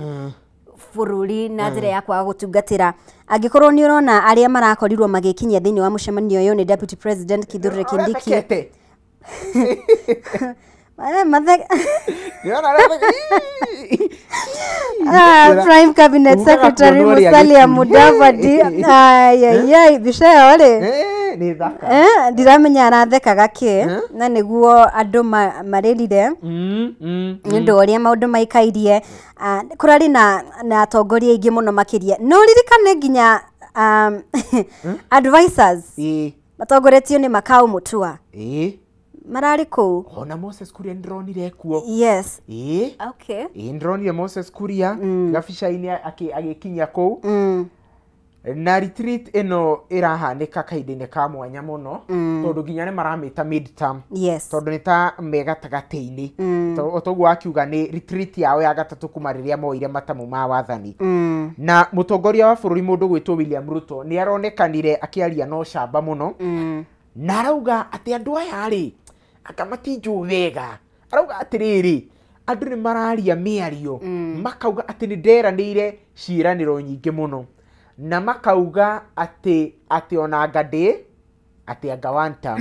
bũrũri na njĩra ya kwaga gũtungatĩra. Angĩkorwo nĩ ũrona arĩa marakorirwo magĩkinyia thĩinĩ wa mũcemanio ũyũ nĩ Deputy President Kithure Kindiki Prime Cabinet Secretary Musalia Mudavadi mbica ĩyo rĩ ndiramenya arathekaga kĩ na nĩguo andũ marĩrire nĩ ũndũ ũrĩa maũndũ maikairie. Kũrarĩ na atongoria aingĩ mũno makĩria no ririkane nginya advisors matongoretio nĩ Makau Mutua mararĩ kũu ona Moses Kuria ndĩronire kuo. Yes. Okay. Ndĩronire Moses Kuria gabica-inĩ agĩkinya kũu na retreat ĩno ĩrahanĩka kahinda-inĩ ka mwanya mũno tondũ nginya nĩ maramĩta mid term tondũ nĩ ta me gatagatĩ-inĩ toguo akiuga nĩ retreat yao ya gatatũ kuma rĩrĩa moire matamu ma wathani. Na mũtongoria wa bũrũri mũndũ gwĩtwo William Ruto nĩ aronekanire akĩaria no camba mũno na arauga atĩ andũ aya rĩ akamatinjwo wega. Arauga atĩrĩrĩ andũ nĩ mararia mĩario makauga atĩ nĩ nderanĩire ciĩranĩro nyingĩ mũno na makauga ati ona ngade ati anga one term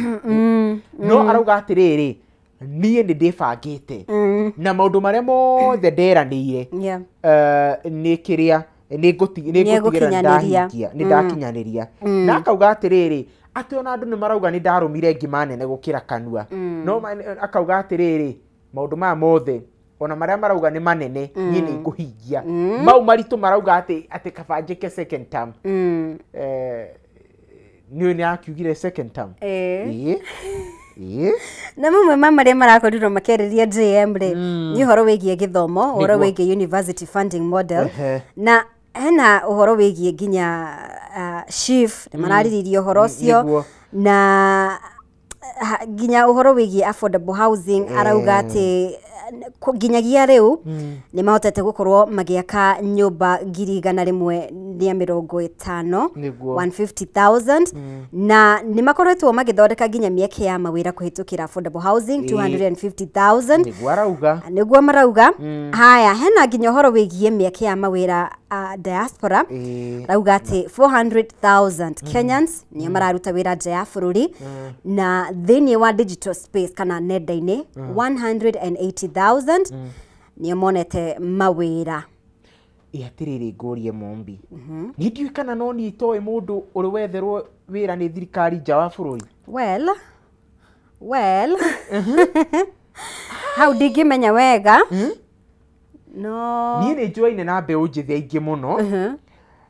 no arauga atiriri niĩ nĩ ndĩbangĩte na maũndũ marĩa mothe nderanĩire nĩ kĩrĩa nĩ ngũtigĩra nĩ ndakinyanĩria na akauga atĩrĩrĩ atĩ ona andũ nĩ marauga nĩ ndarũmire ngima nene gũkĩra kanua no akauga atĩrĩrĩ maũndũ maya mothe ona marĩa marauga nĩ manene niĩ nĩ ngũhingia mau maritũ marauga atĩ kaba njĩke second term nĩ akiugire second term na mamwe marĩa marakorirwo makĩarĩria JM rĩ nĩ ũhoro wĩgiĩ gĩthomo ũhoro wĩgiĩ university funding model na hena ũhoro wĩgiĩ nginya SHIF nĩ mararĩrĩirie ũhoro ũcio na nginya ũhoro wĩgiĩ affordable housing arauga atĩ nginyagia rĩu nĩ mahotete gũkorwo magĩaka nyũmba 150,000 150,000 na nĩ makoretwo magĩthondeka nginya mĩeke ya mawĩra kũhĩtũkĩra affordable housing 250,000 nĩguo marauga haya hena nginya ũhoro wĩgiĩ mĩeke ya mawĩra diaspora rauga atĩ 400,000 Kenyans nĩo mararuta wĩra nja ya bũrũri na thĩinĩ wa digital space kana nenda-inĩ 180,000 nĩo monete mawĩra atirĩrĩ ngũrie Mombi nĩ ndiũĩ kana no niĩ itoĩ mũndũ ũrĩ wetherwo wĩra nĩ thirikari nja wa bũrũri well hau ndingĩmenya wega no niĩ nĩ njũaine na mbeũ njĩthĩ aingĩ mũno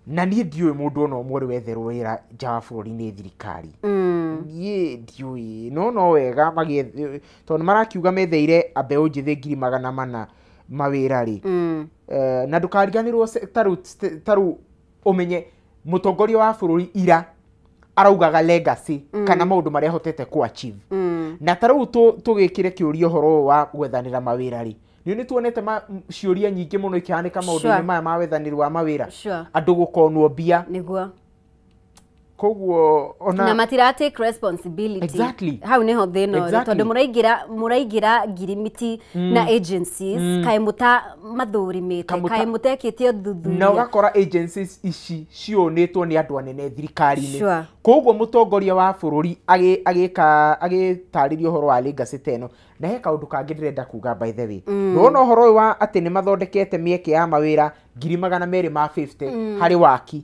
na niĩ ndiũĩ mũndũ ona ũmwe ũrĩ wetherwo wĩra nja wa bũrũri nĩ thirikari niĩ ndiũĩ no wega tondũ marakiuga metheire mbeũ njĩthĩ 400,000 mawĩra rĩ na ndũkariganĩrwo tarũ ũmenye mũtongoria wa bũrũri ira araugaga legacy kana maũndũ marĩa hotete ku achieve na tarũ tũgĩkĩre kĩũria ũhoro wa gwethanĩra mawĩra rĩ nĩ tuonete ciũria nyingĩ mũno ikihanĩka maũndũ-inĩ maya ma wethanĩri wa mawĩra andũ gũkonwo mbia nĩguo koguo ona na matira take responsibility hau niho thĩna tondũ mũraingĩra ngirimiti na agencies kaĩ mathũrimĩte kaĩ mũtekĩtie ũthuthuria na ũgakora agencies ici cionĩtwo nĩ andũ anene thirikari-inĩ koguo mũtongoria wa bũrũri agĩtarĩria ũhoro wa legacy teno na he kaũndũ kangĩ ndĩrenda kuga by the way ndona ũhoro ũyũ wa atĩ nĩ mathondekete mĩeke ya mawĩra 250,000 harĩ waki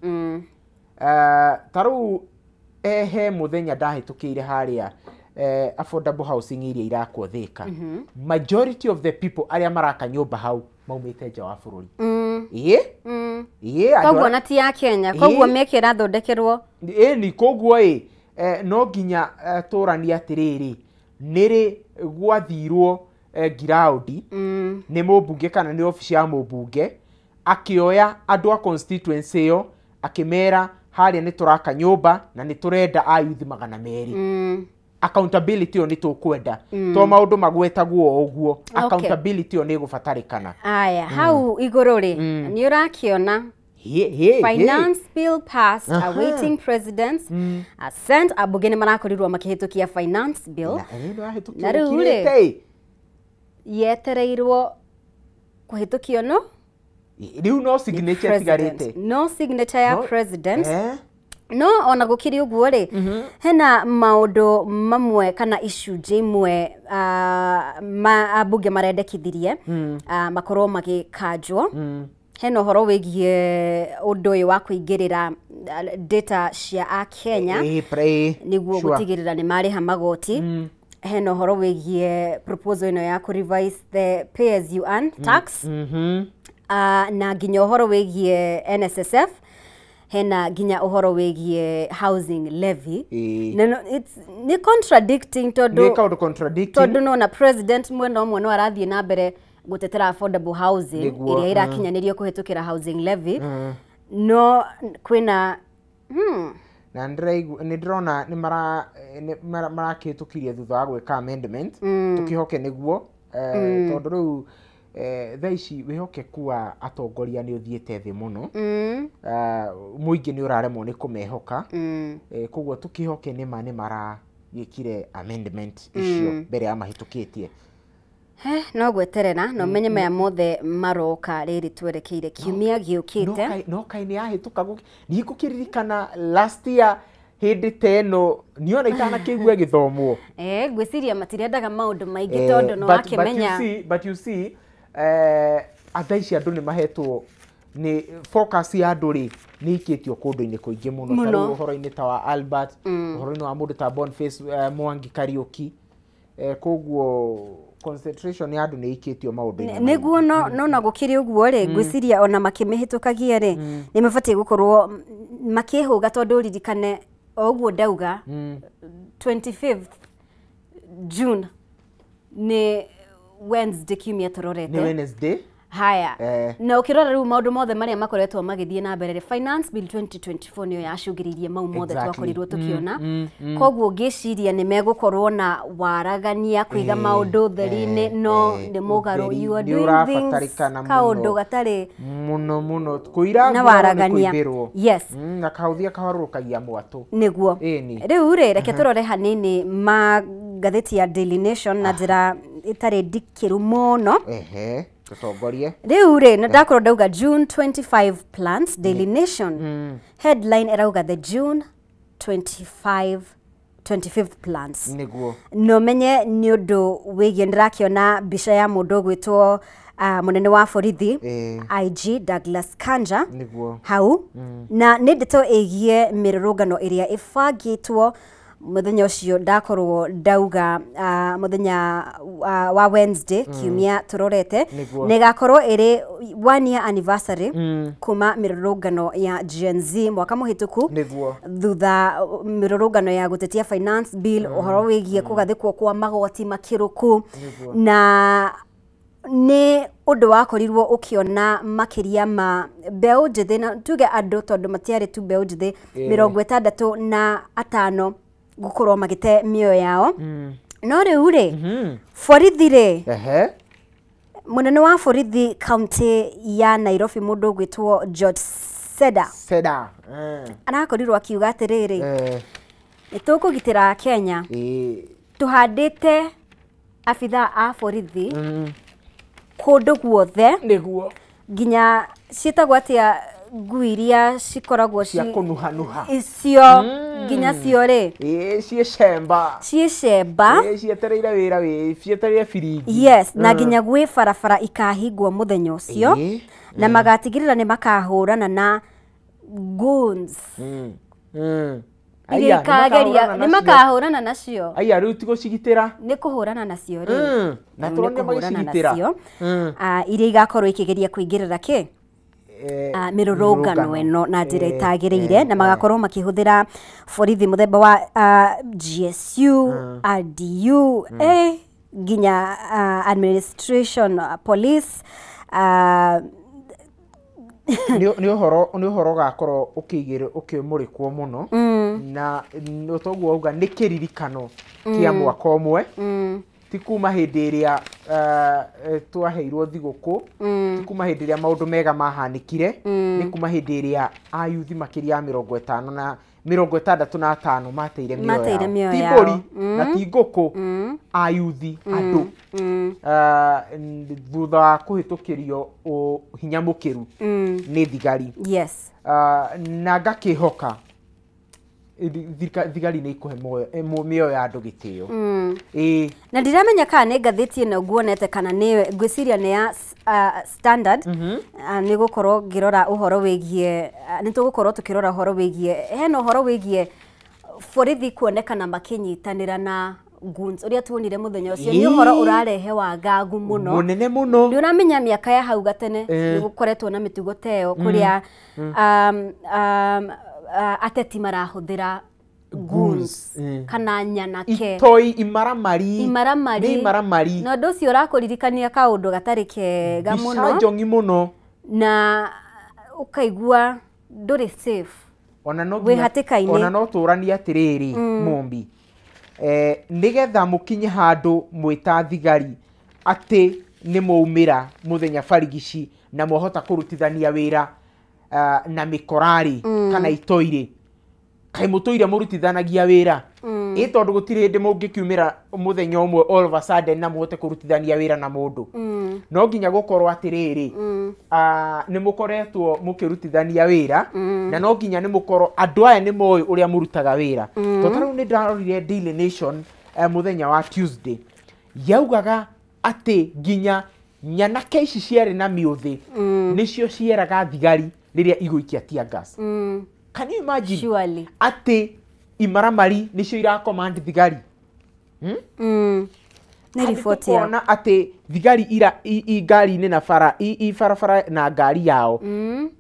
tarũ he mũthenya ndahĩtũkĩire harĩa affordable housing iria irakwo Thika majority of the people arĩa maraka nyũmba hau maumĩte nja wa bũrũri koguo na ti ya Kenya koguo mĩeke ĩrathondekerwo ni koguo no nginya tũrania atĩrĩrĩ nĩrĩ gwathirwo ground nĩ mũmbunge kana nĩ obici ya mũmbunge akĩoya andũ a constituency ĩyo akĩmera harĩa nĩ tũraka nyũmba na nĩ tũrenda ayuthi 200 accountability ĩyo nĩ tũkwenda to maũndũ magwetagwo ũguo accountability ĩyo nĩ ĩgũbatarĩkana aya hau igũrũ rĩ nĩ ũrakĩona finance bill passed awaiting president assent abunge nĩ marakorirwo makĩhĩtũkia finance bill na rĩu rĩ yetereirwo kũhĩtũkio no rĩu no signature tigarĩte no signature ya president no ona gũkĩrĩ ũguo rĩ hena maũndũ mamwe kana issue imwe abunge marendekithirie makorwo magĩkanjwo hena ũhoro wĩgiĩ ũndũ ũyũ wa kũingĩrĩra data cia Akenya nĩguo gũtigĩrĩra nĩ marĩha magoti hena ũhoro wĩgiĩ proposal ĩno ya revise the pay as you earn tax na nginya ũhoro wĩgiĩ NSSF hena nginya ũhoro wĩgiĩ housing levy nĩ contradicting tondũ nona president mwena ũmwe no arathiĩ na mbere gũtetera affordable housing ĩrĩa irakinyanĩrio kũhĩtũkĩra housing levy no kwĩna na nĩ ndĩrona nĩ marakĩhĩtũkirie thutha wa gwĩka amendment tũkĩhoke nĩguo tondũ rĩu thaa ici wĩhokeku wa atongoria nĩ ũthiĩte thĩ mũno mũingĩ nĩ ũraremwo nĩ kũmehoka koguo tũkĩhoke nĩ maragĩkire amendment icio mbere ya mahĩtũkĩtie no gweterera no menye maya mothe maroka riri twerekeire kiumia giukite no kai ni ahituka ni gukiririkana last year hindi teno niona itana kigwe githomwo gwiciria matirendaga maundu maingi tondu no akimenya but you see athaici andu ni mahetwo ni focus ya andu ri ni ikitio kundu-ini kuingi muno taru uhoro-ini ta wa Albert uhoro-ini wa mundu ta Boniface Mwangi Kariuki koguo concentration ya andu ni ikitio maundu-ini niguo no na gukiri uguo ri gwiciria ona makimihitukagia ri ni mabatie gukorwo makihuga tondu ririkane oguo ndauga 25th June ni Wednesday kiumia turorete ni Wednesday haya na ukirora riu maundu mothe maria makoretwo magithie na mbere finance bill 2024 niyo yacungiririe mau mothe twakorirwo tukiona koguo ngiciria ni megukorwo na waragania kwiga maundu theri-ini no ni mugaru you are doing things kaundu gatari muno kuira na waragania yes na kauthia kawarukagia mwatu niguo riu reke turore hanini ma gatheti ya Daily Nation na njira itari ndikiru muno tutongorie riu na ndakorwo ndauga June 25 plans Daily Nation headline erauga the June 25th plans niguo no menye ni undu wigie ndirakiona mbica ya mundu gwitwo munene wa borithi IG Douglas Kanja niguo hau na ni ndeto igie mirurungano iria ifagitwo muthenya ucio ndakorwo ndauga muthenya wa Wednesday kiumia turorete negakorwo iri 1 year anniversary kuma mirurungano ya Gen Z mwaka muhituku thutha mirurungano ya gutetia finance bill uhoro wigie kugathikwo kwa magoti makiruku na ni undu wakorirwo ukiona makiria ma mbeu njithi na tuge andu tondu matiari tu mbeu njithi 65 gukorwo magite mioyo yao no riu ri borithi ri munene wa borithi county ya Nairobi mundu gwitwo George Seda arakorirwo akiuga atiriri nitukugitira Kenya tuhandite abitha a borithi kundu guothe niguo nginya cietagwo atia ngui iria cikoragwo cia kunuhanuha icio nginya cio ri ciecemba cietereire wira cietereire biringi yes na nginya gwi barabara ikahingwo muthenya ucio na magatigirira ni makahurana na goons aya ni makahurana nacio aya riu tigo cigitira ni kuhurana nacio ri na turonye magicigitira iria igakorwo ikigeria kuingirira ki mirurungano eno na njira itagiriire na magakorwo makihuthira borithi muthemba wa GSU RDU nginya administration police ni uhoro gakorwo ukimurikwo muno na utoguo uga ni kiririkano kia mwaka umwe ti kuma hindi iria twaheirwo thiguku ti kuma hindi iria maundu mega mahanikire ni kuma hindi iria ayuthi makiria ya 50 na 65 mateire mioyo ti mburi na ti nguku ayuthi andu thutha wa kuhitukirio hinya mukiru ni thigari yes na ngakihoka thigari ni ikuhe mioyo ya andu gitio na ndiramenya kana ni ngatheti ino nguonete kana ni ngwiciria ni ya Standard ni gukorwo ngirora uhoro wigie ni tugukorwo tukirora uhoro wigie heno uhoro wigie borithi kuonekana makinyitanira na goons uria tuonire muthenya ucio ni uhoro urarehe wangagu muno munene muno ni uramenya miaka ya hau gatene ni gukoretwo na mitugo teo kuria ateti marahuthira goons kana nyanake itoi imaramari no ndu cio urakuririkania kaundu gatari kega muno bicanjongi muno na ukaigua nduri safe ona no turania atiriri mumbi nigetha mukinye handu mwita thigari ati ni muumira muthenya barigici na mohota kurutithania wira na mikorari kana itoire kai mutoire murutithanagia wira tondu gutire hindi mungikiumira muthenya umwe all of a sudden na muhote kurutithania wira na mundu no nginya gukorwo atiriri ni mukoretwo mukirutithania wira na no nginya ni mukorwo andu aya ni moy uria murutaga wira to tariu ni ndarorire Daily Nation muthenya wa Tuesday yaugaga ati nginya nyanake ici ciari na miuthi nicio cieraga thigari riria iguikia tear gas can you imagine surely ati imaramari nicio ira command thigari ni report ya ona ati thigari ira ngari ni na barabara na ngari yao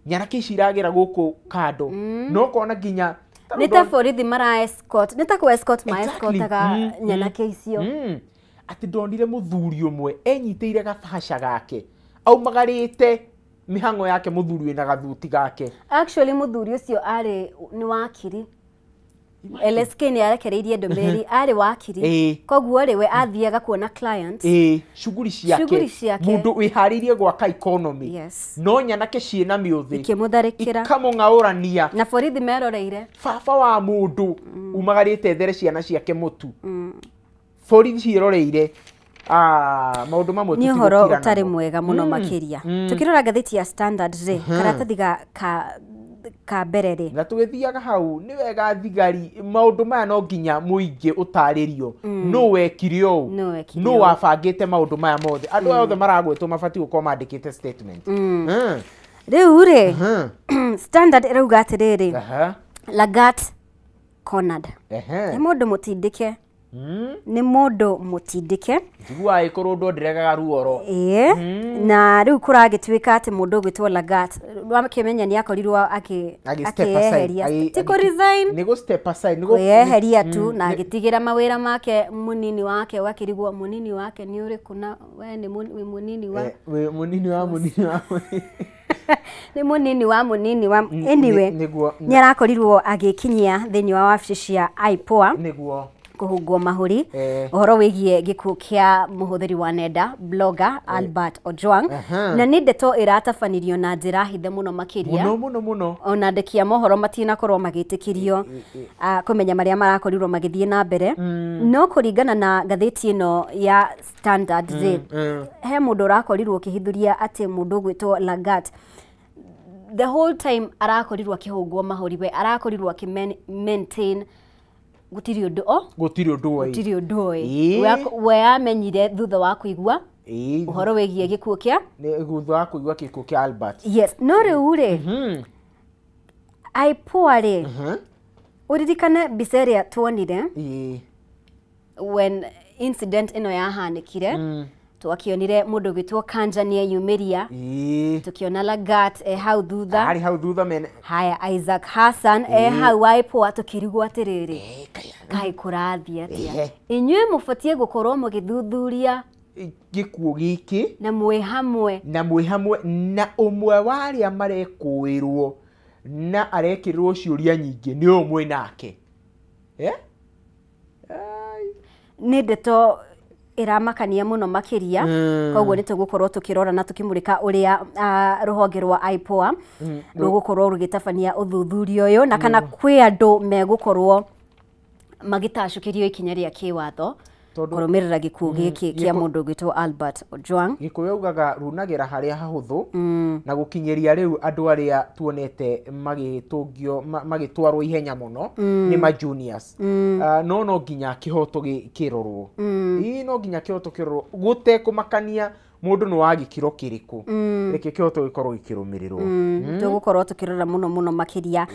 nyanake ici iragera guku kando no kona nginya nita borithi mara escort nita ku escort ma escortaga nyanake icio ati ndonire muthuri umwe enyiteire gabasha gake aumagarite mihango yake muthuri na gathuti gake actually muthuri ucio ari ni wakiri LSK ni arekereirie ndomeri ari wakiri koguo riwe athiaga kuona client shuguri ciake mundu wiharirie gwaka economy no nyanake ciena miuthi ikimutharikira ikamungaurania na borithi meroreire baba wa mundu umagarite there ciana ciake mutu borithi ciroreire maundu mamwe ni horo utari mwega muno makiria tukirora gatheti ya Standard karatathi ka berere na tugithiaga hau ni wega thigari maundu maya no nginya muingi utaririo no wekire u no wabangite maundu maya mothe andu othe maragwetwo mabati gukorwo mandikite statement riu ri Standard irauga atiriri Lagat cornered ni mundu mutindike ni mundu mutindike njigua ikorwo ndonderegaga ruoro na riu kuragitwika ati mundu gwitwo Lagat rwakimenya ni akorirwo akeheria tiko resign ni go step aside ni go yeheria tu na agitigira mawira make munini wake wakirigwo munini wake ni uri kuna we ni munini wa munini wa ni munini wa anyway ni arakorirwo agikinyia thini wa wabici cia IPOA niguo kuhungwo mahuri uhoro wigie gikuo kia muhuthiri wa nenda blogger Albert Ojwang na ni ndeto iratafanirio na njira hithe muno makiria muno ona ndekia mohoro matina korwo magitikirio kumenya maria marakorirwo magithie na mbere no kuringana na gatheti ino ya Standard he mundu urakorirwo kihithuria ati mundu gwitwo Lagat the whole time arakorirwo akihungwo mahuri we arakorirwo maintain gutiri undu we amenyire thutha wa kuigwa uhoro wigie gikuo kia thutha wa kuigwa gikuo kia Albert no riu ri IPOA ri uririkane biseria tuonire when incident ino yahanikire twakionire mundu gwitwo Kanjania yumiria tukiona Lagat hau thutha haya Isaac Hassan hau IPOA tukirigwo atiriri kai kurathia atia inywe mufatie gukorwo mugithuthuria gikuo giki na mwe hamwe na umwe waria marekuirwo na arekirirwo ciuria nyingi ni umwe nake ni ndeto iramakania muno makiria koguo ni tugukorwo tukirora na tukimurika uria ruhonge rwa IPOA rugukorwo rugitabania uthuthuria uyu na kana kwi andu megukorwo magitacukirio ikinya ria kiwatho kurumirira gikuo giki kia mundu gwitwo Albert Ojwang gikuo ugaga runagira haria hahuthu na gukinyeria riu andu aria tuonete magitungio magitwarwo ihenya muno ni ma juniors no nginya kihoto kirorwo no nginya kihoto kirorwo gute kumakania mundu no wagikiro kiriku reke kihoto gikorwo gikirumirirwo tugukorwo tukirora muno makiria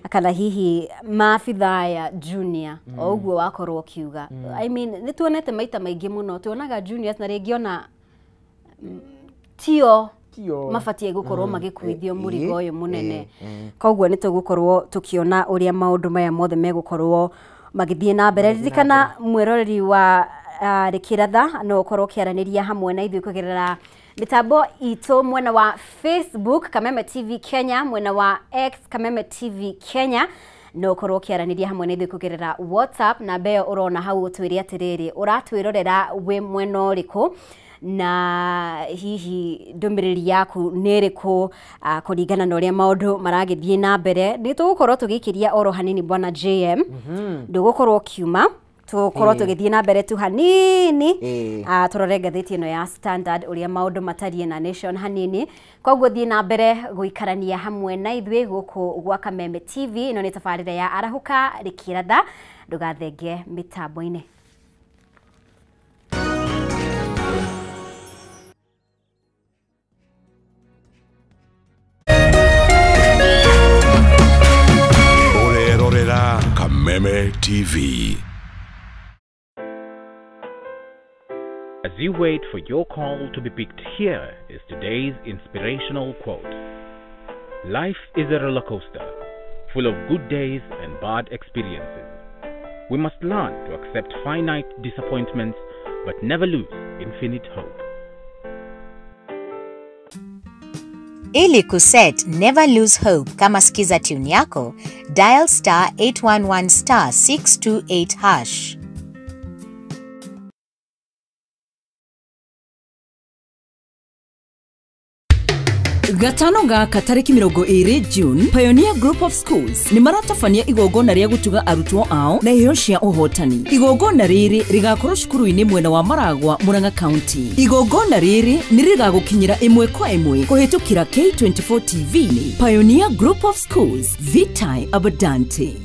kana hihi maabitha ya junior oguo wakorwo kiuga I mean ni tuonete maita maingi muno tuonaga juniors na ringi ona tio mafatie gukorwo magikuithio murigo uyu munene koguo ni tugukorwo tukiona uria maundu maya mothe megukorwo magithie na mbere ririkana mwiroreri wa Rikiratha no ukorwo kiaraniria hamwe na ithuĩ kugerera mitambo itu mwena wa Facebook Kameme TV Kenya, mwena wa X Kameme TV Kenya, no ukorwo kiaraniria hamwe na ithuĩ kugerera WhatsApp na beo urona hau utwiri atiriri uratwirorera we mwena uriku na hihi ndumiriri yaku niriku kuringana na uria maundu maragithie na mbere ni tugukorwo tugikiria oro hanini bwana JM ndugukorwo kiuma tukorwo tugithie na mbere tu hanini turore ngathĩti ĩno ya Standard uria maundu matariĩ na Nation hanini koguo thie na mbere guikarania hamwe na ithuĩ gũkũ gwa Kameme TV. Ĩno nĩ tabarĩra ya Arahuka Rĩkĩratha, ndũgathenge mitambo-inĩ. Kameme TV. As you wait for your call to be picked, here is today's inspirational quote. Life is a roller coaster, full of good days and bad experiences. We must learn to accept finite disappointments, but never lose infinite hope. Ili kuset never lose hope kama skiza tune yako, dial *811*628#. Gatano gaka tariki 20 June, Pioneer Group of Schools ni maratabania igongona ria gutuga arutwo ao na iheo cia uhotani. Igongona riri rigakorwo cukuru-ini mwena wa Maragwa, Murang'a County. Igongona riri ni rigagukinyira imwe kwa imwe kuhitukira K24 TV ni Pioneer Group of Schools, Vitae Abundante.